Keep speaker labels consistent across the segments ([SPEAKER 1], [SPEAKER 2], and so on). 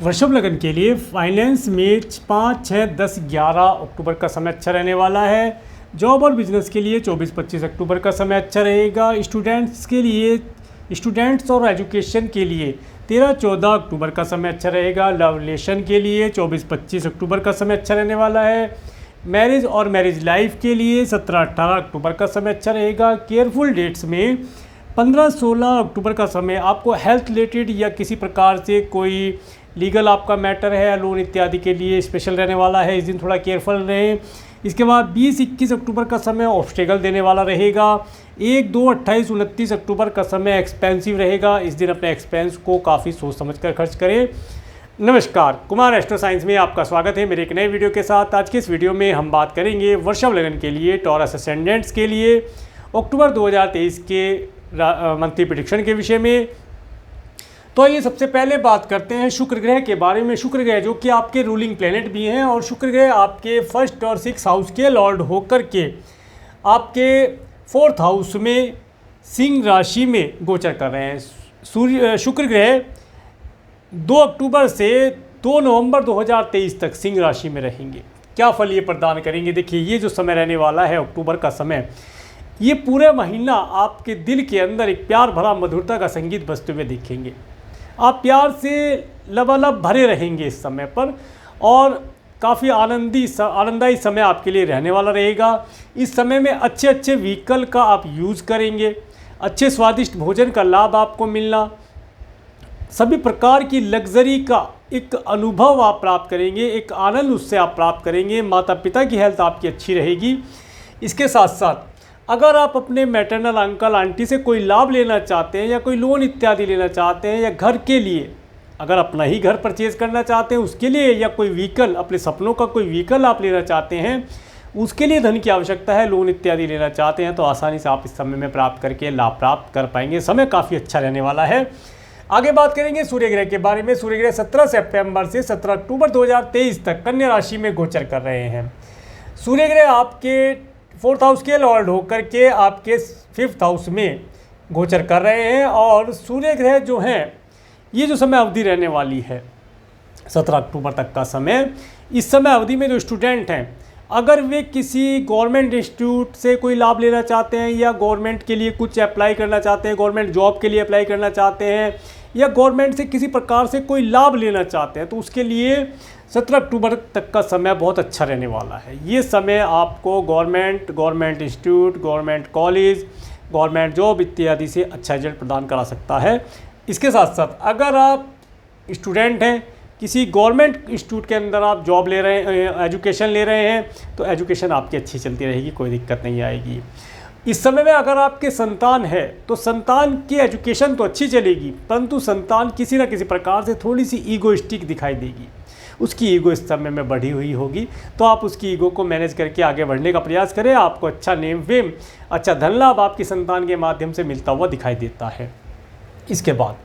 [SPEAKER 1] वृषभ लगन के लिए फाइनेंस में 5, 6, 10, 11 अक्टूबर का समय अच्छा रहने वाला है। जॉब और बिजनेस के लिए 24, 25 अक्टूबर का समय अच्छा रहेगा। स्टूडेंट्स और एजुकेशन के लिए 13, 14 अक्टूबर का समय अच्छा रहेगा। लव रिलेशन के लिए 24, 25 अक्टूबर का समय अच्छा रहने वाला है। मैरिज और मैरिज लाइफ के लिए 17, 18 अक्टूबर का समय अच्छा रहेगा। केयरफुल डेट्स में 15, 16 अक्टूबर का समय आपको हेल्थ रिलेटेड या किसी प्रकार से कोई लीगल आपका मैटर है, लोन इत्यादि के लिए स्पेशल रहने वाला है। इस दिन थोड़ा केयरफुल रहें। इसके बाद 20, 21 अक्टूबर का समय ऑब्स्टेकल देने वाला रहेगा। 1, 2, 28, 29 अक्टूबर का समय एक्सपेंसिव रहेगा। इस दिन अपने एक्सपेंस को काफ़ी सोच समझ कर खर्च करें। नमस्कार, कुमार एस्ट्रो साइंस में आपका स्वागत है मेरे एक नए वीडियो के साथ। आज के इस वीडियो में हम बात करेंगे वृषभ लगन के लिए, टॉरस असेंडेंट्स के लिए अक्टूबर 2023 के मंथली प्रेडिक्शन के विषय में। तो ये सबसे पहले बात करते हैं शुक्र ग्रह के बारे में। शुक्र ग्रह जो कि आपके रूलिंग प्लेनेट भी हैं और शुक्र ग्रह आपके 1st और 6th हाउस के लॉर्ड होकर के आपके 4th हाउस में सिंह राशि में गोचर कर रहे हैं। शुक्र ग्रह 2 अक्टूबर से 2 नवंबर 2023 तक सिंह राशि में रहेंगे। क्या फल ये प्रदान करेंगे? देखिए, ये जो समय रहने वाला है अक्टूबर का समय, ये पूरे महीना आपके दिल के अंदर एक प्यार भरा मधुरता का संगीत बजते हुए देखेंगे। आप प्यार से लबालब भरे रहेंगे इस समय पर और काफ़ी आनंददायी समय आपके लिए रहने वाला रहेगा। इस समय में अच्छे अच्छे व्हीकल का आप यूज़ करेंगे, अच्छे स्वादिष्ट भोजन का लाभ आपको मिलना, सभी प्रकार की लग्जरी का एक अनुभव आप प्राप्त करेंगे, एक आनंद उससे आप प्राप्त करेंगे। माता पिता की हेल्थ आपकी अच्छी रहेगी। इसके साथ साथ अगर आप अपने मैटरनल अंकल आंटी से कोई लाभ लेना चाहते हैं या कोई लोन इत्यादि लेना चाहते हैं या घर के लिए अगर अपना ही घर परचेज़ करना चाहते हैं उसके लिए, या कोई व्हीकल, अपने सपनों का कोई व्हीकल आप लेना चाहते हैं, उसके लिए धन की आवश्यकता है, लोन इत्यादि लेना चाहते हैं, तो आसानी से आप इस समय में प्राप्त करके लाभ प्राप्त कर पाएंगे। समय काफ़ी अच्छा रहने वाला है। आगे बात करेंगे सूर्य ग्रह के बारे में। सूर्य ग्रह 17 सितंबर से 17 अक्टूबर 2023 तक कन्या राशि में गोचर कर रहे हैं। सूर्य ग्रह आपके 4th हाउस के लॉर्ड होकर के आपके 5th हाउस में गोचर कर रहे हैं और सूर्य ग्रह जो हैं, ये जो समय अवधि रहने वाली है 17 अक्टूबर तक का समय, इस समय अवधि में जो स्टूडेंट हैं, अगर वे किसी गवर्नमेंट इंस्टीट्यूट से कोई लाभ लेना चाहते हैं या गवर्नमेंट के लिए कुछ अप्लाई करना चाहते हैं, गवर्नमेंट जॉब के लिए अप्लाई करना चाहते हैं या गवर्नमेंट से किसी प्रकार से कोई लाभ लेना चाहते हैं, तो उसके लिए 17 अक्टूबर तक का समय बहुत अच्छा रहने वाला है। ये समय आपको government institute, government college, government job इत्यादि से अच्छा रिजल्ट प्रदान करा सकता है। इसके साथ साथ अगर आप स्टूडेंट हैं, किसी गवर्नमेंट इंस्टीट्यूट के अंदर आप जॉब ले रहे हैं, एजुकेशन ले रहे हैं, तो एजुकेशन आपकी अच्छी चलती रहेगी, कोई दिक्कत नहीं आएगी। इस समय में अगर आपके संतान है तो संतान की एजुकेशन तो अच्छी चलेगी, परंतु संतान किसी न किसी प्रकार से थोड़ी सी ईगोइस्टिक दिखाई देगी। उसकी ईगो इस समय में बढ़ी हुई होगी, तो आप उसकी ईगो को मैनेज करके आगे बढ़ने का प्रयास करें। आपको अच्छा नेम फेम, अच्छा धन लाभ आपकी संतान के माध्यम से मिलता हुआ दिखाई देता है। इसके बाद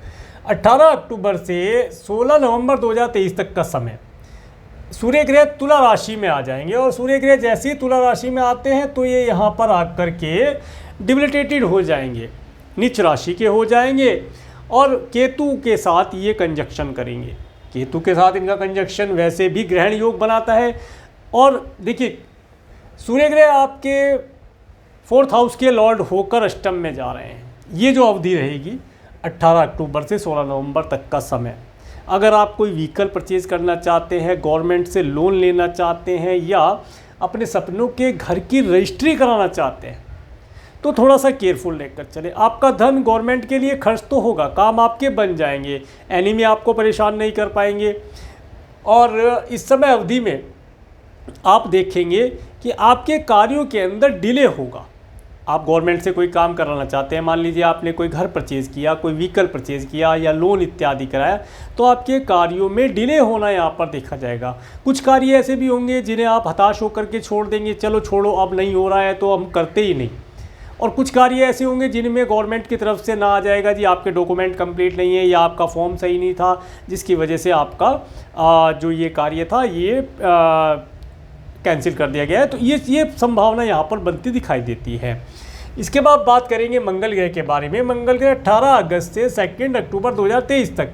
[SPEAKER 1] 18 अक्टूबर से 16 नवंबर 2023 तक का समय सूर्य ग्रह तुला राशि में आ जाएंगे और सूर्य ग्रह जैसे ही तुला राशि में आते हैं तो ये यहाँ पर आकर के डिबिलिटेटेड हो जाएंगे, नीच राशि के हो जाएंगे और केतु के साथ ये कंजक्शन करेंगे। केतु के साथ इनका कंजक्शन वैसे भी ग्रहण योग बनाता है। और देखिए, सूर्य ग्रह आपके 4th हाउस के लॉर्ड होकर अष्टम में जा रहे हैं। ये जो अवधि रहेगी 18 अक्टूबर से 16 नवंबर तक का समय, अगर आप कोई व्हीकल परचेज़ करना चाहते हैं, गवर्नमेंट से लोन लेना चाहते हैं या अपने सपनों के घर की रजिस्ट्री कराना चाहते हैं, तो थोड़ा सा केयरफुल लेकर चले। आपका धन गवर्नमेंट के लिए खर्च तो होगा, काम आपके बन जाएंगे, एनिमी आपको परेशान नहीं कर पाएंगे। और इस समय अवधि में आप देखेंगे कि आपके कार्यों के अंदर डिले होगा। आप गवर्नमेंट से कोई काम कराना चाहते हैं, मान लीजिए आपने कोई घर परचेज़ किया, कोई व्हीकल परचेज़ किया या लोन इत्यादि कराया, तो आपके कार्यों में डिले होना यहाँ पर देखा जाएगा। कुछ कार्य ऐसे भी होंगे जिन्हें आप हताश होकर के छोड़ देंगे, चलो छोड़ो अब नहीं हो रहा है तो हम करते ही नहीं। और कुछ कार्य ऐसे होंगे जिनमें गवर्नमेंट की तरफ से ना आ जाएगा जी आपके डॉक्यूमेंट कंप्लीट नहीं है या आपका फॉर्म सही नहीं था, जिसकी वजह से आपका जो ये कार्य था ये कैंसिल कर दिया गया है। तो ये संभावना यहाँ पर बनती दिखाई देती है। इसके बाद बात करेंगे मंगल ग्रह के बारे में। मंगल ग्रह 18 अगस्त से 2 अक्टूबर 2023 तक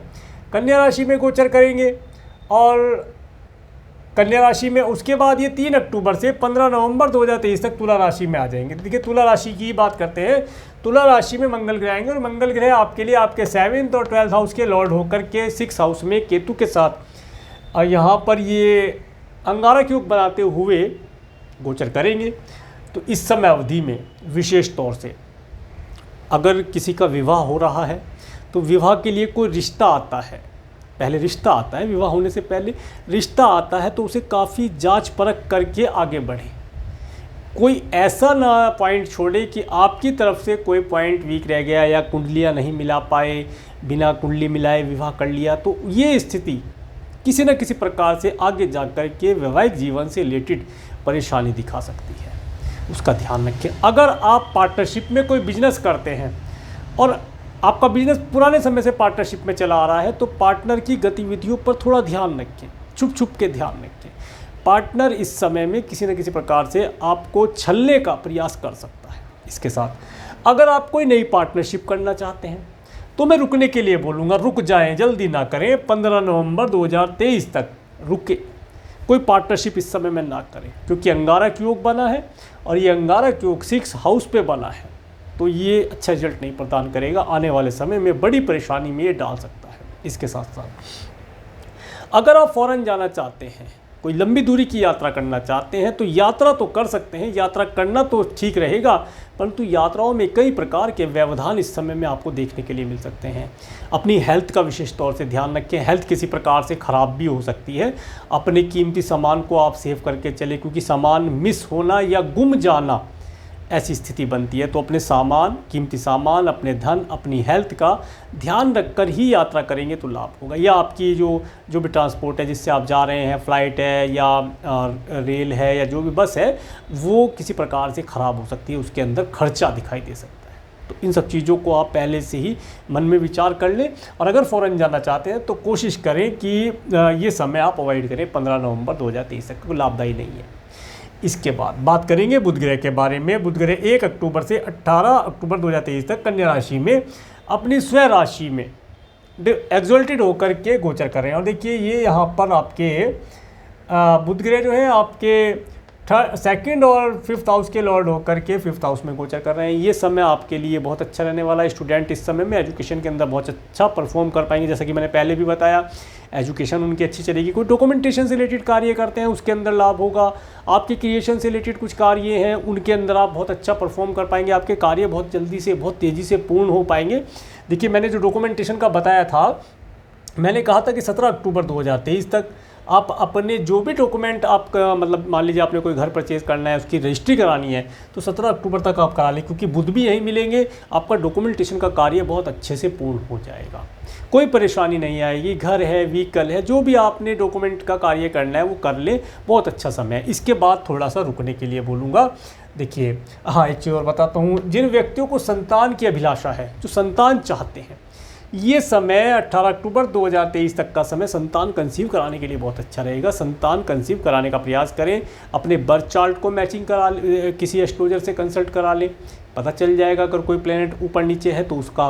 [SPEAKER 1] कन्या राशि में गोचर करेंगे और कन्या राशि में। उसके बाद ये 3 अक्टूबर से 15 नवंबर 2023 तक तुला राशि में आ जाएंगे। देखिए तुला राशि की बात करते हैं। तुला राशि में मंगल ग्रह आएंगे और मंगल ग्रह आपके लिए आपके 7th और 12th हाउस के लॉर्ड होकर के 6th हाउस में केतु के साथ यहाँ पर ये अंगारक योग बनाते हुए गोचर करेंगे। तो इस समय अवधि में विशेष तौर से अगर किसी का विवाह हो रहा है तो विवाह के लिए कोई रिश्ता आता है, पहले रिश्ता आता है, विवाह होने से पहले रिश्ता आता है, तो उसे काफ़ी जांच परख करके आगे बढ़े। कोई ऐसा ना पॉइंट छोड़े कि आपकी तरफ से कोई पॉइंट वीक रह गया या कुंडलियाँ नहीं मिला पाए, बिना कुंडली मिलाए विवाह कर लिया, तो ये स्थिति किसी न किसी प्रकार से आगे जा कर के वैवाहिक जीवन से रिलेटेड परेशानी दिखा सकती है। उसका ध्यान रखें। अगर आप पार्टनरशिप में कोई बिजनेस करते हैं और आपका बिजनेस पुराने समय से पार्टनरशिप में चला आ रहा है, तो पार्टनर की गतिविधियों पर थोड़ा ध्यान रखें, छुप छुप के ध्यान रखें। पार्टनर इस समय में किसी न किसी प्रकार से आपको छलने का प्रयास कर सकता है। इसके साथ अगर आप कोई नई पार्टनरशिप करना चाहते हैं तो मैं रुकने के लिए बोलूँगा, रुक जाएं, जल्दी ना करें। 15 नवंबर 2023 तक रुके, कोई पार्टनरशिप इस समय में ना करें, क्योंकि अंगारक योग बना है और ये अंगारक योग 6th हाउस पे बना है, तो ये अच्छा रिजल्ट नहीं प्रदान करेगा। आने वाले समय में बड़ी परेशानी में ये डाल सकता है। इसके साथ साथ अगर आप फॉरेन जाना चाहते हैं, कोई लंबी दूरी की यात्रा करना चाहते हैं, तो यात्रा तो कर सकते हैं, यात्रा करना तो ठीक रहेगा, परंतु यात्राओं में कई प्रकार के व्यवधान इस समय में आपको देखने के लिए मिल सकते हैं। अपनी हेल्थ का विशेष तौर से ध्यान रखें। हेल्थ किसी प्रकार से ख़राब भी हो सकती है। अपने कीमती सामान को आप सेव करके चले, क्योंकि सामान मिस होना या गुम जाना ऐसी स्थिति बनती है। तो अपने सामान, कीमती सामान, अपने धन, अपनी हेल्थ का ध्यान रखकर ही यात्रा करेंगे तो लाभ होगा। या आपकी जो भी ट्रांसपोर्ट है जिससे आप जा रहे हैं, फ़्लाइट है या रेल है या जो भी बस है, वो किसी प्रकार से ख़राब हो सकती है, उसके अंदर खर्चा दिखाई दे सकता है। तो इन सब चीज़ों को आप पहले से ही मन में विचार कर लें। और अगर फ़ॉरेन जाना चाहते हैं तो कोशिश करें कि ये समय आप अवॉइड करें। 15 नवंबर 2023 तक को लाभदायी नहीं है। इसके बाद बात करेंगे बुध ग्रह के बारे में। बुध ग्रह 1 अक्टूबर से 18 अक्टूबर 2023 तक कन्या राशि में अपनी स्वयं राशि में एक्सल्टेड होकर के गोचर कर रहे हैं। और देखिए ये यहाँ पर आपके बुध ग्रह जो है आपके 2nd और 5th हाउस के लॉर्ड होकर के 5th हाउस में गोचर कर रहे हैं। ये समय आपके लिए बहुत अच्छा रहने वाला है। स्टूडेंट इस समय में एजुकेशन के अंदर बहुत अच्छा परफॉर्म कर पाएंगे। जैसा कि मैंने पहले भी बताया, एजुकेशन उनकी अच्छी चलेगी। कोई डॉक्यूमेंटेशन से रिलेटेड कार्य करते हैं उसके अंदर लाभ होगा। आपके क्रिएशन से रिलेटेड कुछ कार्य हैं उनके अंदर आप बहुत अच्छा परफॉर्म कर पाएंगे। आपके कार्य बहुत जल्दी से, बहुत तेज़ी से पूर्ण हो पाएंगे। देखिए मैंने जो डॉक्यूमेंटेशन का बताया था, मैंने कहा था कि 17 अक्टूबर 2023 तक आप अपने जो भी डॉक्यूमेंट आपका, मतलब मान लीजिए आपने कोई घर परचेज़ करना है, उसकी रजिस्ट्री करानी है, तो 17 अक्टूबर तक आप करा लें, क्योंकि बुध भी यहीं मिलेंगे। आपका डॉक्यूमेंटेशन का कार्य बहुत अच्छे से पूर्ण हो जाएगा, कोई परेशानी नहीं आएगी। घर है, व्हीकल है, जो भी आपने डॉक्यूमेंट का कार्य करना है वो कर ले, बहुत अच्छा समय है। इसके बाद थोड़ा सा रुकने के लिए बोलूँगा। देखिए हाँ, एक चीज़ और बताता हूँ। जिन व्यक्तियों को संतान की अभिलाषा है, जो संतान चाहते हैं, ये समय 18 अक्टूबर 2023 तक का समय संतान कंसीव कराने के लिए बहुत अच्छा रहेगा। संतान कंसीव कराने का प्रयास करें। अपने बर्थ चार्ट को मैचिंग करा ले, किसी एस्ट्रोलॉजर से कंसल्ट करा लें, पता चल जाएगा। अगर कोई प्लेनेट ऊपर नीचे है तो उसका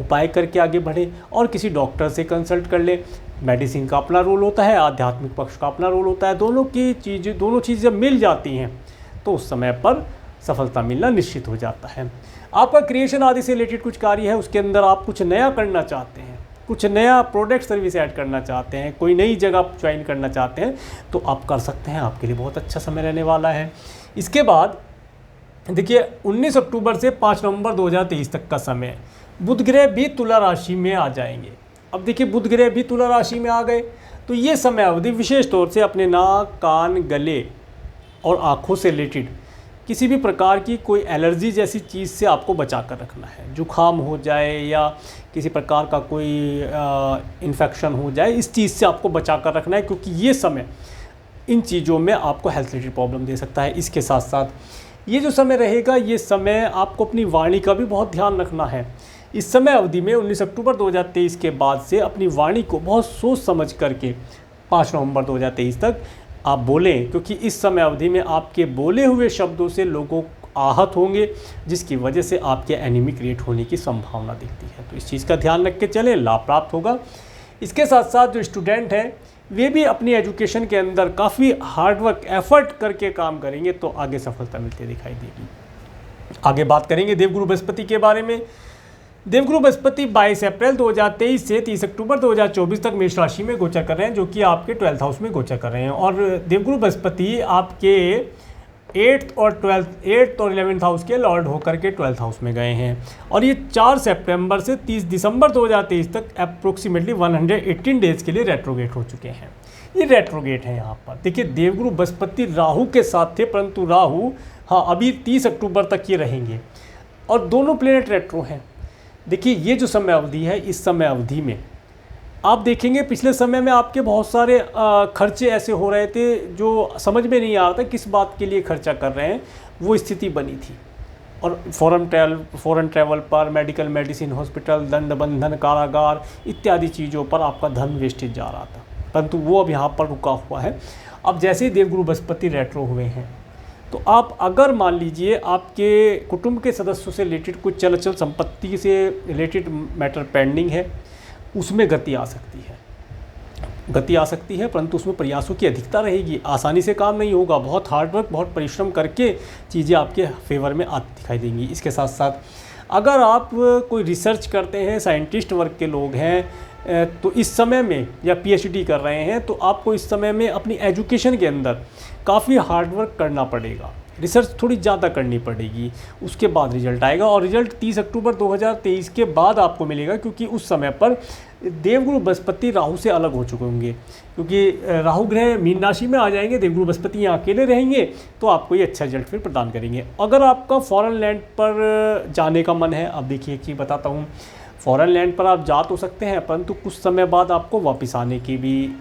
[SPEAKER 1] उपाय करके आगे बढ़े, और किसी डॉक्टर से कंसल्ट कर ले। मेडिसिन का अपना रोल होता है, आध्यात्मिक पक्ष का अपना रोल होता है। दोनों चीज़ें जब मिल जाती हैं तो उस समय पर सफलता मिलना निश्चित हो जाता है। आपका क्रिएशन आदि से रिलेटेड कुछ कार्य है, उसके अंदर आप कुछ नया करना चाहते हैं, कुछ नया प्रोडक्ट सर्विस ऐड करना चाहते हैं, कोई नई जगह ज्वाइन करना चाहते हैं, तो आप कर सकते हैं। आपके लिए बहुत अच्छा समय रहने वाला है। इसके बाद देखिए 19 अक्टूबर से 5 नवंबर 2023 तक का समय, बुध ग्रह भी तुला राशि में आ जाएंगे। अब देखिए बुध ग्रह भी तुला राशि में आ गए, तो ये समय अवधि विशेष तौर से अपने नाक, कान, गले और आँखों से रिलेटेड किसी भी प्रकार की कोई एलर्जी जैसी चीज़ से आपको बचा कर रखना है। जुखाम हो जाए या किसी प्रकार का कोई इन्फेक्शन हो जाए, इस चीज़ से आपको बचा कर रखना है, क्योंकि ये समय इन चीज़ों में आपको हेल्थ रिलेटेड प्रॉब्लम दे सकता है। इसके साथ साथ ये जो समय रहेगा, ये समय आपको अपनी वाणी का भी बहुत ध्यान रखना है। इस समय अवधि में 19 अक्टूबर 2023 के बाद से अपनी वाणी को बहुत सोच समझ करके 5 नवंबर 2023 तक आप बोलें, क्योंकि इस समय अवधि में आपके बोले हुए शब्दों से लोगों आहत होंगे, जिसकी वजह से आपके एनिमी क्रिएट होने की संभावना दिखती है। तो इस चीज़ का ध्यान रख के चलें, लाभ प्राप्त होगा। इसके साथ साथ जो स्टूडेंट हैं वे भी अपनी एजुकेशन के अंदर काफ़ी हार्डवर्क एफर्ट करके काम करेंगे तो आगे सफलता मिलती दिखाई देगी। आगे बात करेंगे देवगुरु बृहस्पति के बारे में। देवगुरु बृहस्पति 22 अप्रैल 2023 से 30 अक्टूबर 2024 तक मेष राशि में गोचर कर रहे हैं, जो कि आपके 12th हाउस में गोचर कर रहे हैं। और देवगुरु बृहस्पति आपके 8th और 11th हाउस के लॉर्ड होकर के 12th हाउस में गए हैं। और ये 4 सितंबर से 30 दिसंबर 2023 तक अप्रोक्सीमेटली 118 डेज के लिए रेट्रोगेट हो चुके हैं। ये रेट्रोगेट है यहाँ पर। देखिए, देवगुरु बृहस्पति राहु के साथ थे, परंतु राहु अभी 30 अक्टूबर तक ये रहेंगे और दोनों प्लेनेट रेट्रो हैं। देखिए, ये जो समय अवधि है, इस समय अवधि में आप देखेंगे पिछले समय में आपके बहुत सारे खर्चे ऐसे हो रहे थे जो समझ में नहीं आ रहा था किस बात के लिए खर्चा कर रहे हैं, वो स्थिति बनी थी। और फॉरेन ट्रैवल पर, मेडिकल मेडिसिन, हॉस्पिटल, दंड बंधन, कारागार इत्यादि चीज़ों पर आपका धन वेस्टेज जा रहा था, परंतु वो अब यहाँ पर रुका हुआ है। अब जैसे ही देवगुरु बृहस्पति रेट्रो हुए हैं, तो आप अगर मान लीजिए आपके कुटुंब के सदस्यों से रिलेटेड कुछ चल संपत्ति से रिलेटेड मैटर पेंडिंग है, उसमें गति आ सकती है, परंतु उसमें प्रयासों की अधिकता रहेगी। आसानी से काम नहीं होगा, बहुत हार्डवर्क, बहुत परिश्रम करके चीज़ें आपके फेवर में आती दिखाई देंगी। इसके साथ साथ अगर आप कोई रिसर्च करते हैं, साइंटिस्ट वर्ग के लोग हैं, तो इस समय में या पीएचडी कर रहे हैं, तो आपको इस समय में अपनी एजुकेशन के अंदर काफ़ी हार्डवर्क करना पड़ेगा, रिसर्च थोड़ी ज़्यादा करनी पड़ेगी, उसके बाद रिजल्ट आएगा। और रिजल्ट 30 अक्टूबर 2023 के बाद आपको मिलेगा, क्योंकि उस समय पर देवगुरु बृहस्पति राहु से अलग हो चुके होंगे, क्योंकि राहु ग्रह मीन राशि में आ जाएंगे, देवगुरु बृहस्पति यहाँ अकेले रहेंगे, तो आपको ये अच्छा रिजल्ट फिर प्रदान करेंगे। अगर आपका फॉरेन लैंड पर जाने का मन है, अब देखिए एक चीज़ बताता हूँ, फॉरेन लैंड पर आप जा तो सकते हैं, परंतु कुछ समय बाद आपको वापस आने की भी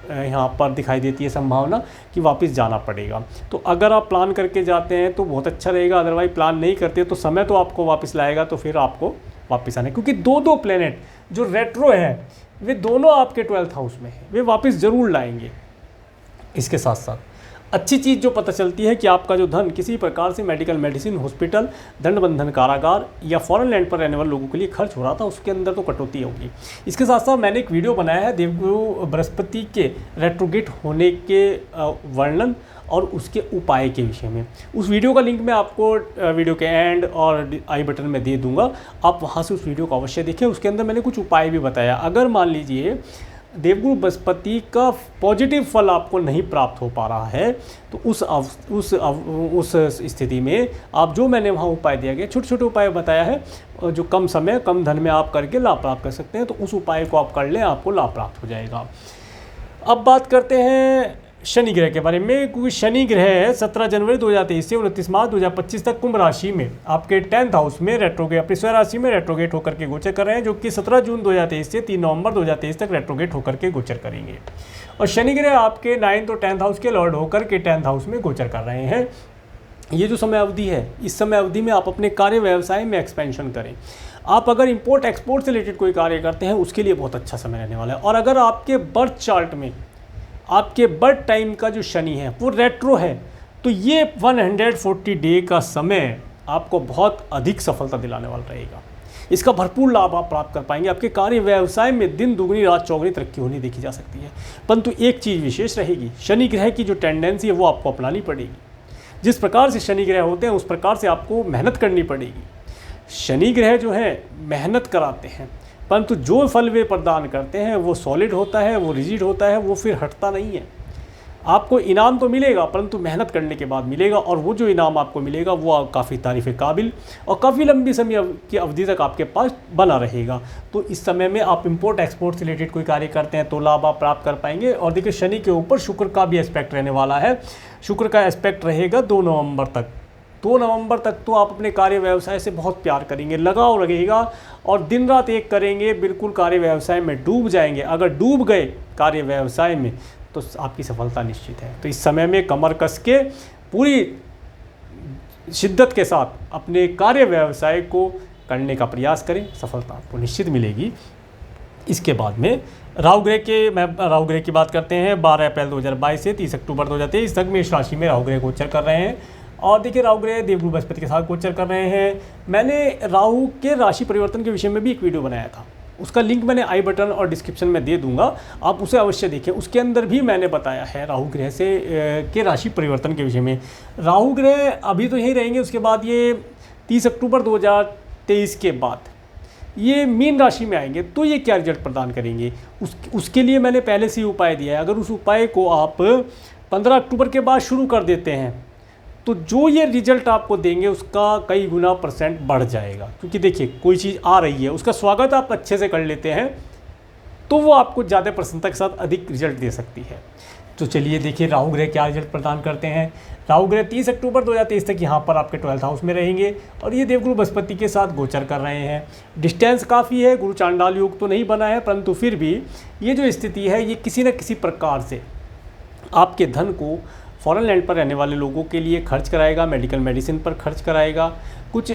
[SPEAKER 1] यहाँ पर दिखाई देती है संभावना कि वापस जाना पड़ेगा। तो अगर आप प्लान करके जाते हैं तो बहुत अच्छा रहेगा, अदरवाइज प्लान नहीं करते तो समय तो आपको वापस लाएगा, तो फिर आपको वापस आने, क्योंकि दो प्लेनेट जो रेट्रो है वे दोनों आपके 12th हाउस में हैं, वे वापस ज़रूर लाएंगे। इसके साथ साथ अच्छी चीज़ जो पता चलती है कि आपका जो धन किसी प्रकार से मेडिकल मेडिसिन, हॉस्पिटल, दंड बंधन, कारागार या फॉरेन लैंड पर रहने वाले लोगों के लिए खर्च हो रहा था, उसके अंदर तो कटौती होगी। इसके साथ साथ मैंने एक वीडियो बनाया है देवगुरु बृहस्पति के रेट्रोगेट होने के वर्णन और उसके उपाय के विषय में। उस वीडियो का लिंक मैं आपको वीडियो के एंड और आई बटन में दे दूंगा, आप वहाँ से उस वीडियो को अवश्य देखें। उसके अंदर मैंने कुछ उपाय भी बताया। अगर मान लीजिए देवगुरु बृहस्पति का पॉजिटिव फल आपको नहीं प्राप्त हो पा रहा है, तो उस स्थिति में आप जो मैंने वहाँ उपाय दिया गया, छोटे छोटे उपाय बताया है, जो कम समय कम धन में आप करके लाभ प्राप्त कर सकते हैं, तो उस उपाय को आप कर लें, आपको लाभ प्राप्त हो जाएगा। अब बात करते हैं शनि ग्रह के बारे में, क्योंकि शनि ग्रह 17 जनवरी 2023 से 29 मार्च 2025 तक कुंभ राशि में आपके 10th हाउस में रेट्रोगेट, अपनी स्वयं राशि में रेट्रोगेट होकर के गोचर कर रहे हैं, जो कि 17 जून 2023 से 3 नवंबर 2023 तक रेट्रोगेट होकर के गोचर करेंगे। और शनि ग्रह आपके 9th और 10th हाउस के लॉर्ड होकर के 10th हाउस में गोचर कर रहे हैं। ये जो समय अवधि है, इस समय अवधि में आप अपने कार्य व्यवसाय में एक्सपेंशन करें। आप अगर इंपोर्ट एक्सपोर्ट से रिलेटेड कोई कार्य करते हैं, उसके लिए बहुत अच्छा समय रहने वाला है। और अगर आपके बर्थ चार्ट में आपके बर्थ टाइम का जो शनि है वो रेट्रो है, तो ये 140 डे का समय आपको बहुत अधिक सफलता दिलाने वाला रहेगा। इसका भरपूर लाभ आप प्राप्त कर पाएंगे। आपके कार्य व्यवसाय में दिन दुगनी रात चौगुनी तरक्की होनी देखी जा सकती है। परंतु एक चीज़ विशेष रहेगी, शनि ग्रह की जो टेंडेंसी है वो आपको अपनानी पड़ेगी। जिस प्रकार से शनि ग्रह होते हैं उस प्रकार से आपको मेहनत करनी पड़ेगी। शनि ग्रह जो है मेहनत कराते हैं, परंतु जो फल वे प्रदान करते हैं वो सॉलिड होता है, वो रिजिड होता है, वो फिर हटता नहीं है। आपको इनाम तो मिलेगा, परंतु मेहनत करने के बाद मिलेगा, और वो जो इनाम आपको मिलेगा वो काफ़ी तारीफ़ काबिल और काफ़ी लंबी समय की अवधि तक आपके पास बना रहेगा। तो इस समय में आप इंपोर्ट एक्सपोर्ट से रिलेटेड कोई कार्य करते हैं तो लाभ आप प्राप्त कर पाएंगे। और देखिए, शनि के ऊपर शुक्र का भी एस्पेक्ट रहने वाला है। शुक्र का एस्पेक्ट रहेगा 2 नवंबर तक। 2 नवंबर तक तो आप अपने कार्य व्यवसाय से बहुत प्यार करेंगे, लगाव लगेगा और दिन रात एक करेंगे, बिल्कुल कार्य व्यवसाय में डूब जाएंगे। अगर डूब गए कार्य व्यवसाय में तो आपकी सफलता निश्चित है। तो इस समय में कमर कस के पूरी शिद्दत के साथ अपने कार्य व्यवसाय को करने का प्रयास करें, सफलता आपको निश्चित मिलेगी। इसके बाद में राहु ग्रह की बात करते हैं। 12 अप्रैल 2022 से 30 अक्टूबर 2023 तक मेष राशि में राहु ग्रह गोचर कर रहे हैं। और देखिए, राहु ग्रह देवगुरु बृहस्पति के साथ गोचर कर रहे हैं। मैंने राहु के राशि परिवर्तन के विषय में भी एक वीडियो बनाया था, उसका लिंक मैंने आई बटन और डिस्क्रिप्शन में दे दूंगा, आप उसे अवश्य देखें। उसके अंदर भी मैंने बताया है राहु ग्रह से के राशि परिवर्तन के विषय में। राहु ग्रह अभी तो यहीं रहेंगे, उसके बाद ये 30 अक्टूबर 2023 के बाद ये मीन राशि में आएंगे, तो ये क्या रिजल्ट प्रदान करेंगे उसके लिए मैंने पहले से ही उपाय दिया है। अगर उस उपाय को आप 15 अक्टूबर के बाद शुरू कर देते हैं तो जो ये रिजल्ट आपको देंगे उसका कई गुना % बढ़ जाएगा। क्योंकि देखिए कोई चीज़ आ रही है, उसका स्वागत आप अच्छे से कर लेते हैं तो वो आपको ज़्यादा प्रसन्नता के साथ अधिक रिजल्ट दे सकती है। तो चलिए देखिए राहु ग्रह क्या रिजल्ट प्रदान करते हैं। राहु ग्रह 30 अक्टूबर 2023 तक यहाँ पर आपके 12th हाउस में रहेंगे और ये देवगुरु बृहस्पति के साथ गोचर कर रहे हैं। डिस्टेंस काफ़ी है, गुरु चांडाल योग तो नहीं बना है, परंतु फिर भी ये जो स्थिति है ये किसी न किसी प्रकार से आपके धन को फॉरेन लैंड पर रहने वाले लोगों के लिए खर्च कराएगा, मेडिकल मेडिसिन पर खर्च कराएगा, कुछ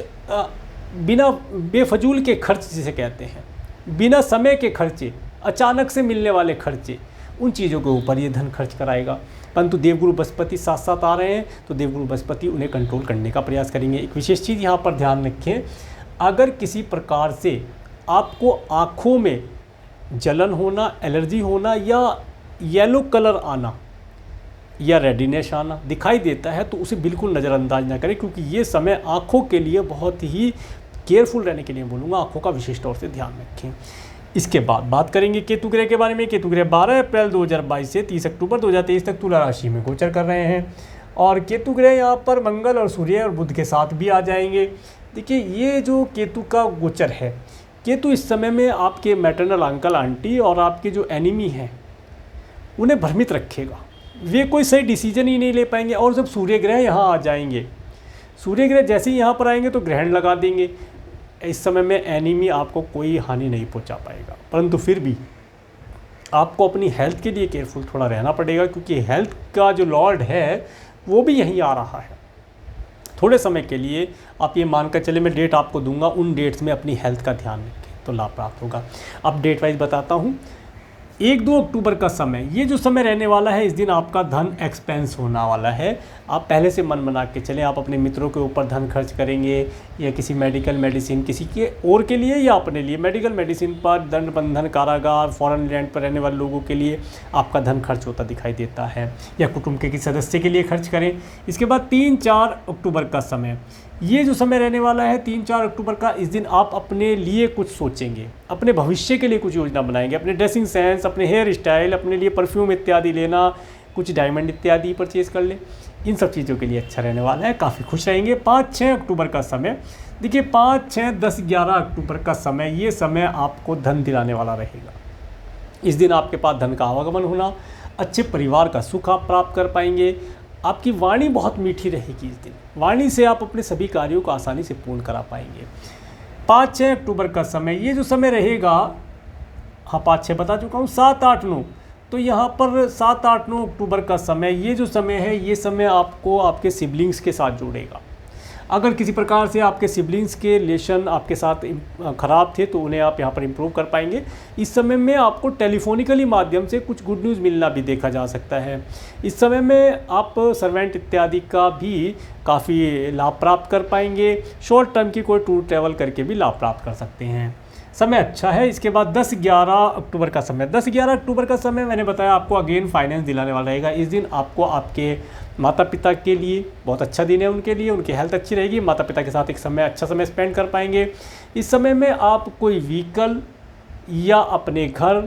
[SPEAKER 1] बिना बेफजूल के खर्च जिसे कहते हैं, बिना समय के खर्चे, अचानक से मिलने वाले खर्चे, उन चीज़ों के ऊपर ये धन खर्च कराएगा। परंतु देवगुरु बृहस्पति साथ साथ आ रहे हैं तो देवगुरु बृहस्पति उन्हें कंट्रोल करने का प्रयास करेंगे। एक विशेष चीज़ यहाँ पर ध्यान रखें, अगर किसी प्रकार से आपको आँखों में जलन होना, एलर्जी होना या येलो कलर आना या रेडिनेस आना दिखाई देता है तो उसे बिल्कुल नज़रअंदाज ना करें, क्योंकि ये समय आँखों के लिए बहुत ही केयरफुल रहने के लिए बोलूँगा। आँखों का विशेष तौर से ध्यान रखें। इसके बाद बात करेंगे केतु ग्रह के बारे में। केतु ग्रह 12 अप्रैल 2022 से 30 अक्टूबर 2023 तक तुला राशि में गोचर कर रहे हैं और केतु ग्रह यहाँ पर मंगल और सूर्य और बुध के साथ भी आ जाएंगे। देखिए ये जो केतु का गोचर है, केतु इस समय में आपके मैटरनल अंकल आंटी और आपके जो एनिमी हैं उन्हें भ्रमित रखेगा, वे कोई सही डिसीजन ही नहीं ले पाएंगे। और जब सूर्य ग्रह यहाँ आ जाएंगे, सूर्य ग्रह जैसे ही यहाँ पर आएंगे तो ग्रहण लगा देंगे। इस समय में एनिमी आपको कोई हानि नहीं पहुँचा पाएगा, परंतु फिर भी आपको अपनी हेल्थ के लिए केयरफुल थोड़ा रहना पड़ेगा, क्योंकि हेल्थ का जो लॉर्ड है वो भी यहीं आ रहा है। थोड़े समय के लिए आप ये मानकर चले, मैं डेट आपको दूंगा, उन डेट्स में अपनी हेल्थ का ध्यान रखें तो लाभ प्राप्त होगा। अब डेट वाइज बताता हूँ। 1-2 अक्टूबर का समय, ये जो समय रहने वाला है, इस दिन आपका धन एक्सपेंस होने वाला है। आप पहले से मन बना के चलें, आप अपने मित्रों के ऊपर धन खर्च करेंगे या किसी मेडिकल मेडिसिन किसी के और के लिए या अपने लिए, मेडिकल मेडिसिन पर, दंड बंधन, कारागार, फॉरेन लैंड पर रहने वाले लोगों के लिए आपका धन खर्च होता दिखाई देता है, या कुटुंब के किसी सदस्य के लिए खर्च करें। इसके बाद 3-4 अक्टूबर का समय, ये जो समय रहने वाला है 3-4 अक्टूबर का, इस दिन आप अपने लिए कुछ सोचेंगे, अपने भविष्य के लिए कुछ योजना बनाएंगे, अपने ड्रेसिंग सेंस, अपने हेयर स्टाइल, अपने लिए परफ्यूम इत्यादि लेना, कुछ डायमंड इत्यादि परचेज़ कर लें। इन सब चीज़ों के लिए अच्छा रहने वाला है, काफ़ी खुश रहेंगे। 5-6 अक्टूबर का समय, देखिए 5, 6, 10, 11 अक्टूबर का समय, ये समय आपको धन दिलाने वाला रहेगा। इस दिन आपके पास धन का आवागमन होना, अच्छे परिवार का सुख आप प्राप्त कर पाएंगे। आपकी वाणी बहुत मीठी रहेगी इस दिन, वाणी से आप अपने सभी कार्यों को आसानी से पूर्ण करा पाएंगे। 5-6 अक्टूबर का समय, ये जो समय रहेगा, हाँ 5-6 बता चुका हूँ, 7-8-9, तो यहाँ पर 7-8-9 अक्टूबर का समय, ये जो समय है, ये समय आपको आपके सिबलिंग्स के साथ जोड़ेगा। अगर किसी प्रकार से आपके सिबलिंग्स के रिलेशन आपके साथ ख़राब थे तो उन्हें आप यहाँ पर इम्प्रूव कर पाएंगे। इस समय में आपको टेलीफोनिकली माध्यम से कुछ गुड न्यूज़ मिलना भी देखा जा सकता है। इस समय में आप सर्वेंट इत्यादि का भी काफ़ी लाभ प्राप्त कर पाएंगे। शॉर्ट टर्म की कोई टूर ट्रैवल करके भी लाभ प्राप्त कर सकते हैं। समय अच्छा है। इसके बाद 10-11 अक्टूबर का समय, 10-11 अक्टूबर का समय मैंने बताया आपको अगेन फाइनेंस दिलाने वाला रहेगा। इस दिन आपको आपके माता पिता के लिए बहुत अच्छा दिन है, उनके लिए उनकी हेल्थ अच्छी रहेगी, माता पिता के साथ एक समय अच्छा समय स्पेंड कर पाएंगे। इस समय में आप कोई व्हीकल या अपने घर,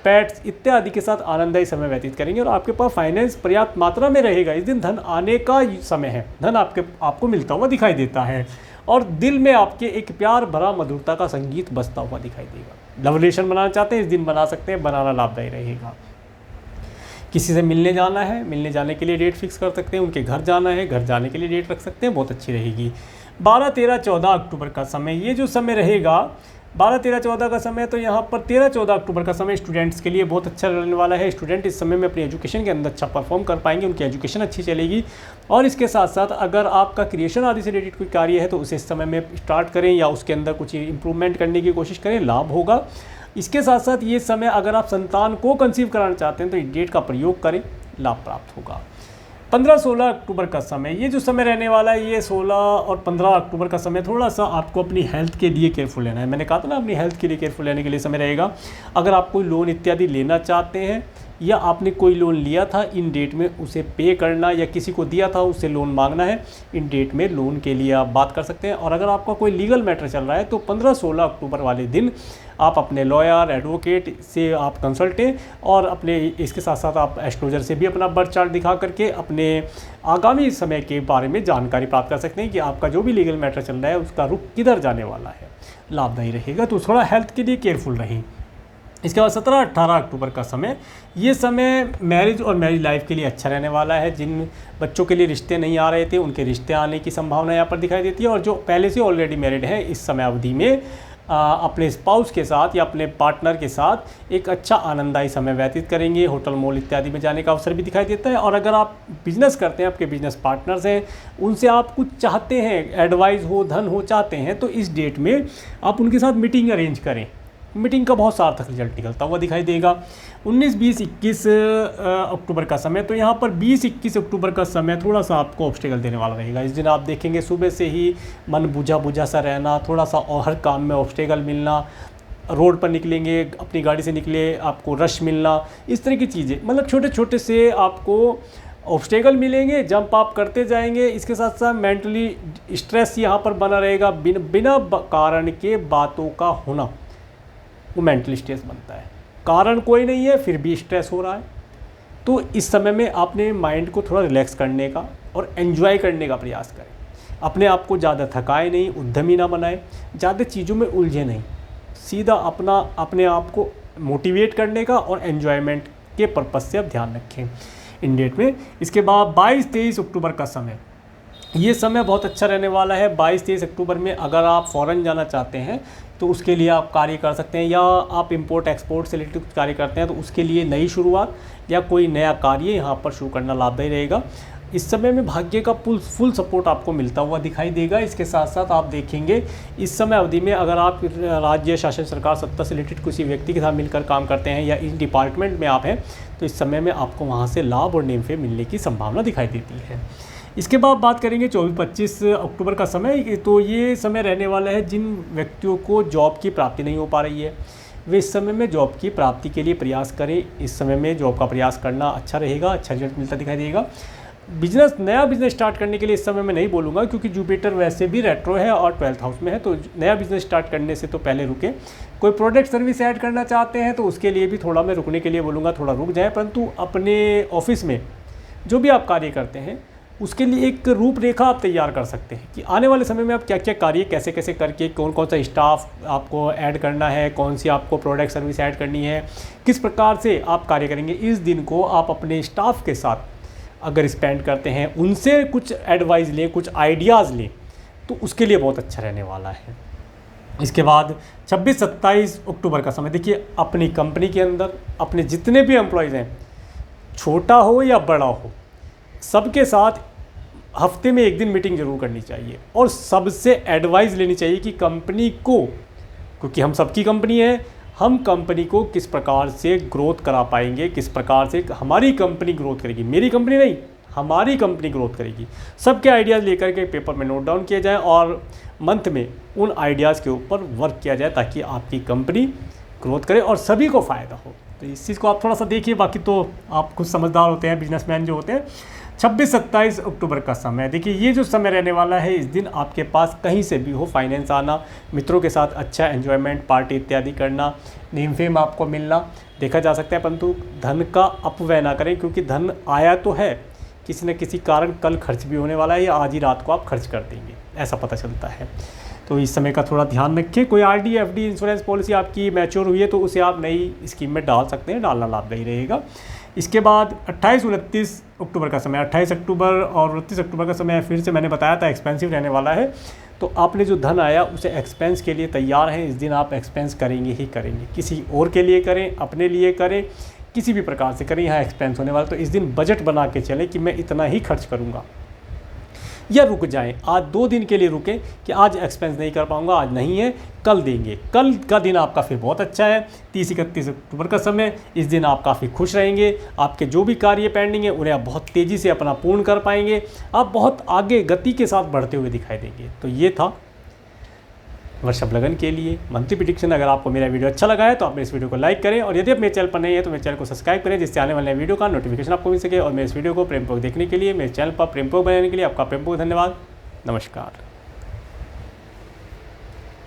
[SPEAKER 1] पेट्स इत्यादि के साथ आनंददायी समय व्यतीत करेंगे और आपके पास फाइनेंस पर्याप्त मात्रा में रहेगा। इस दिन धन आने का समय है, धन आपको मिलता हुआ दिखाई देता है और दिल में आपके एक प्यार भरा मधुरता का संगीत बजता हुआ दिखाई देगा। लव रिलेशन बनाना चाहते हैं, इस दिन बना सकते हैं, बनाना लाभदायी रहेगा। किसी से मिलने जाना है, मिलने जाने के लिए डेट फिक्स कर सकते हैं, उनके घर जाना है, घर जाने के लिए डेट रख सकते हैं, बहुत अच्छी रहेगी। 12, 13, 14 अक्टूबर का समय, ये जो समय रहेगा 12, 13, 14 का समय, तो यहाँ पर 13, 14 अक्टूबर का समय स्टूडेंट्स के लिए बहुत अच्छा रहने वाला है। स्टूडेंट इस समय में अपनी एजुकेशन के अंदर अच्छा परफॉर्म कर पाएंगे, उनकी एजुकेशन अच्छी चलेगी। और इसके साथ साथ अगर आपका क्रिएशन आदि से रिलेटेड कोई कार्य है तो उसे इस समय में स्टार्ट करें या उसके अंदर कुछ इंप्रूवमेंट करने की कोशिश करें, लाभ होगा। इसके साथ साथ ये समय अगर आप संतान को कंसीव कराना चाहते हैं तो इस डेट का प्रयोग करें, लाभ प्राप्त होगा। 15-16 अक्टूबर का समय, ये जो समय रहने वाला है ये 16 और 15 अक्टूबर का समय थोड़ा सा आपको अपनी हेल्थ के लिए केयरफुल लेना है। मैंने कहा था ना, अपनी हेल्थ के लिए केयरफुल लेने के लिए समय रहेगा। अगर आप कोई लोन इत्यादि लेना चाहते हैं या आपने कोई लोन लिया था इन डेट में उसे पे करना, या किसी को दिया था उससे लोन मांगना है, इन डेट में लोन के लिए आप बात कर सकते हैं। और अगर आपका कोई लीगल मैटर चल रहा है तो 15-16 अक्टूबर वाले दिन आप अपने लॉयर, एडवोकेट से आप कंसल्टें, और अपने इसके साथ साथ आप एस्ट्रोलजर से भी अपना बर्थ चार्ट दिखा करके अपने आगामी समय के बारे में जानकारी प्राप्त कर सकते हैं कि आपका जो भी लीगल मैटर चल रहा है उसका रुख किधर जाने वाला है, लाभदायी रहेगा। तो थोड़ा हेल्थ के लिए केयरफुल रहें। इसके बाद 17-18 अक्टूबर का समय, ये समय मैरिज और मैरिज लाइफ के लिए अच्छा रहने वाला है। जिन बच्चों के लिए रिश्ते नहीं आ रहे थे उनके रिश्ते आने की संभावना यहाँ पर दिखाई देती है, और जो पहले से ऑलरेडी मैरिड हैं इस समय अवधि में अपने स्पाउस के साथ या अपने पार्टनर के साथ एक अच्छा आनंददायी समय व्यतीत करेंगे। होटल, मॉल इत्यादि में जाने का अवसर भी दिखाई देता है। और अगर आप बिजनेस करते हैं, आपके बिजनेस पार्टनर्स हैं, उनसे आप कुछ चाहते हैं, एडवाइस हो, धन हो चाहते हैं, तो इस डेट में आप उनके साथ मीटिंग अरेंज करें। मीटिंग का बहुत सार्थक रिजल्ट निकलता हुआ दिखाई देगा। 19, 20, 21 अक्टूबर का समय, तो यहाँ पर 20-21 अक्टूबर का समय थोड़ा सा आपको ऑब्स्टेकल देने वाला रहेगा। इस दिन आप देखेंगे सुबह से ही मन बुझा बुझा सा रहना, थोड़ा सा और हर काम में ऑब्स्टेकल मिलना, रोड पर निकलेंगे, अपनी गाड़ी से निकले आपको रश मिलना, इस तरह की चीज़ें, मतलब छोटे छोटे से आपको ऑब्स्टेकल मिलेंगे, जंप आप करते जाएंगे। इसके साथ साथ मेंटली स्ट्रेस यहाँ पर बना रहेगा। बिना कारण के बातों का होना वो मेंटल स्ट्रेस बनता है। कारण कोई नहीं है फिर भी स्ट्रेस हो रहा है। तो इस समय में आपने माइंड को थोड़ा रिलैक्स करने का और एंजॉय करने का प्रयास करें। अपने आप को ज़्यादा थकाए नहीं, उद्यमी ना बनाए, ज़्यादा चीज़ों में उलझे नहीं, सीधा अपने आप को मोटिवेट करने का और एन्जॉयमेंट के पर्पज़ से आप ध्यान रखें इन डेट में। इसके बाद 22-23 अक्टूबर का समय, ये समय बहुत अच्छा रहने वाला है। 22-23 अक्टूबर में अगर आप फ़ॉरेन जाना चाहते हैं तो उसके लिए आप कार्य कर सकते हैं, या आप इंपोर्ट एक्सपोर्ट से रिलेटेड कुछ कार्य करते हैं तो उसके लिए नई शुरुआत या कोई नया कार्य यहाँ पर शुरू करना लाभदायी रहेगा। इस समय में भाग्य का फुल सपोर्ट आपको मिलता हुआ दिखाई देगा। इसके साथ साथ आप देखेंगे इस समय अवधि में अगर आप राज्य शासन, सरकार, सत्ता से रिलेटेड किसी व्यक्ति के साथ मिलकर काम करते हैं या इस डिपार्टमेंट में आप हैं तो इस समय में आपको वहाँ से लाभ और नेमफे मिलने की संभावना दिखाई देती है। इसके बाद बात करेंगे 24-25 अक्टूबर का समय, तो ये समय रहने वाला है जिन व्यक्तियों को जॉब की प्राप्ति नहीं हो पा रही है वे इस समय में जॉब की प्राप्ति के लिए प्रयास करें। इस समय में जॉब का प्रयास करना अच्छा रहेगा, अच्छा रिजल्ट मिलता दिखाई देगा। नया बिजनेस स्टार्ट करने के लिए इस समय मैं नहीं बोलूँगा क्योंकि जुपिटर वैसे भी रेट्रो है और 12th हाउस में है, तो नया बिजनेस स्टार्ट करने से तो पहले रुके। कोई प्रोडक्ट सर्विस ऐड करना चाहते हैं तो उसके लिए भी थोड़ा मैं रुकने के लिए बोलूँगा, थोड़ा रुक जाएँ। परंतु अपने ऑफिस में जो भी आप कार्य करते हैं उसके लिए एक रूपरेखा आप तैयार कर सकते हैं कि आने वाले समय में आप क्या क्या कार्य कैसे कैसे करके, कौन कौन सा स्टाफ आपको ऐड करना है, कौन सी आपको प्रोडक्ट सर्विस ऐड करनी है, किस प्रकार से आप कार्य करेंगे। इस दिन को आप अपने स्टाफ के साथ अगर स्पेंड करते हैं, उनसे कुछ एडवाइस लें, कुछ आइडियाज़ लें, तो उसके लिए बहुत अच्छा रहने वाला है। इसके बाद 26-27 अक्टूबर का समय, देखिए अपनी कंपनी के अंदर अपने जितने भी एम्प्लॉयज़ हैं, छोटा हो या बड़ा हो, सबके साथ हफ्ते में एक दिन मीटिंग जरूर करनी चाहिए और सबसे एडवाइस लेनी चाहिए कि कंपनी को, क्योंकि हम सबकी कंपनी है, हम कंपनी को किस प्रकार से ग्रोथ करा पाएंगे, किस प्रकार से हमारी कंपनी ग्रोथ करेगी। मेरी कंपनी नहीं, हमारी कंपनी ग्रोथ करेगी। सबके आइडियाज़ लेकर के पेपर में नोट डाउन किया जाए और मंथ में उन आइडियाज़ के ऊपर वर्क किया जाए ताकि आपकी कंपनी ग्रोथ करे और सभी को फ़ायदा हो। तो इस चीज़ को आप थोड़ा सा देखिए, बाकी तो आप कुछ समझदार होते हैं, बिजनेसमैन जो होते हैं। 26-27 अक्टूबर का समय, देखिए ये जो समय रहने वाला है, इस दिन आपके पास कहीं से भी हो फाइनेंस आना, मित्रों के साथ अच्छा एंजॉयमेंट, पार्टी इत्यादि करना, नेम फेम आपको मिलना देखा जा सकता है। परंतु धन का अपव्यय ना करें क्योंकि धन आया तो है, किसी न किसी कारण कल खर्च भी होने वाला है या आज ही रात को आप खर्च कर देंगे, ऐसा पता चलता है। तो इस समय का थोड़ा ध्यान रखें। कोई आरडी, एफडी, इंश्योरेंस पॉलिसी आपकी मैच्योर हुई है तो उसे आप नई स्कीम में डाल सकते हैं, डालना लाभदायी रहेगा। इसके बाद 28-29 अक्टूबर का समय, 28 अक्टूबर और 29 अक्टूबर का समय फिर से मैंने बताया था एक्सपेंसिव रहने वाला है। तो आपने जो धन आया उसे एक्सपेंस के लिए तैयार हैं, इस दिन आप एक्सपेंस करेंगे ही करेंगे। किसी और के लिए करें, अपने लिए करें, किसी भी प्रकार से करें, यहाँ एक्सपेंस होने वाला। तो इस दिन बजट बना के चलें कि मैं इतना ही खर्च करूँगा। या रुक जाएं, आज 2 दिन के लिए रुकें कि आज एक्सपेंस नहीं कर पाऊंगा, आज नहीं है, कल देंगे। कल का दिन आपका फिर बहुत अच्छा है, 30-31 अक्टूबर का समय। इस दिन आप काफ़ी खुश रहेंगे, आपके जो भी कार्य पेंडिंग है उन्हें आप बहुत तेज़ी से अपना पूर्ण कर पाएंगे, आप बहुत आगे गति के साथ बढ़ते हुए दिखाई देंगे। तो ये था वृषभ लगन के लिए मंथली प्रेडिक्शन। अगर आपको मेरा वीडियो अच्छा लगा है तो आप इस वीडियो को लाइक करें, और यदि आप मेरे चैनल पर नहीं है तो मेरे चैनल को सब्सक्राइब करें, जिससे आने वाले वीडियो का नोटिफिकेशन आपको मिल सके। और मेरे इस वीडियो को प्रेमपूर्वक देखने के लिए, मेरे चैनल पर प्रेमपूर्वक बनाने के लिए आपका प्रेमपूर्वक धन्यवाद। नमस्कार।